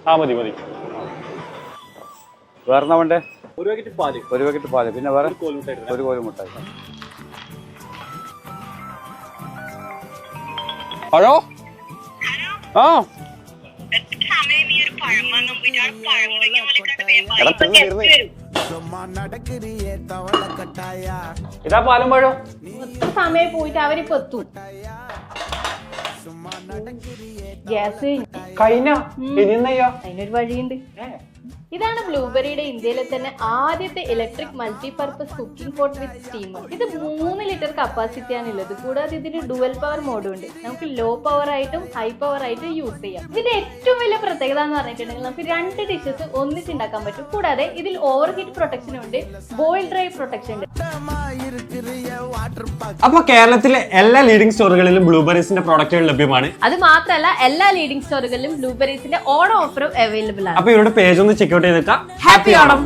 ആ മതി മതി. വേറെ വേണ്ടേ? ഒരു പാക്കറ്റ് പാല്, പിന്നെ വേറെ ഒരു കോലുമുട്ടായി. ഹലോ. ആ ഇതാ പാലും പഴം. എത്ര സമയം പോയിട്ട് അവരിപ്പോ എത്തും. ഗ്യാസ് കഴിഞ്ഞ അതിനൊരു വഴിയുണ്ട്. ഇതാണ് ബ്ലൂബെറിയുടെ ഇന്ത്യയിലെ തന്നെ ആദ്യത്തെ ഇലക്ട്രിക് മൾട്ടിപർപ്പസ് കുക്കിംഗ് പോട്ട് വിത്ത് സ്റ്റീമർ. ഇത് 3 ലിറ്റർ കപ്പാസിറ്റിയാണുള്ളത്. കൂടാതെ ഇതിന് ഡുവൽ പവർ മോഡും ഉണ്ട്. നമുക്ക് ലോ പവർ ആയിട്ടും ഹൈ പവർ ആയിട്ടും യൂസ് ചെയ്യാം. ഇതിന്റെ ഏറ്റവും വലിയ പ്രത്യേകത എന്ന് പറഞ്ഞിട്ടുണ്ടെങ്കിൽ നമുക്ക് 2 ഡിഷസ് ഒന്നിച്ചുണ്ടാക്കാൻ പറ്റും. കൂടാതെ ഇതിൽ ഓവർ ഹീറ്റ് പ്രൊട്ടക്ഷൻ ഉണ്ട്, ബോയിൽ ഡ്രൈ പ്രൊട്ടക്ഷൻ ഉണ്ട്. അപ്പൊ കേരളത്തിലെ എല്ലാ ലീഡിംഗ് സ്റ്റോറുകളിലും ബ്ലൂബെറീസിന്റെ പ്രോഡക്റ്റുകൾ ലഭ്യമാണ്. അത് മാത്രമല്ല എല്ലാ ലീഡിംഗ് സ്റ്റോറുകളിലും ബ്ലൂബെറീസിന്റെ ഓണം ഓഫറും അവൈലബിൾ ആണ്. അപ്പൊ ഇവരുടെ പേജ് ഒന്ന് ചെക്ക് ഔട്ട് ചെയ്തേക്കാം. ഹാപ്പി ഓണം.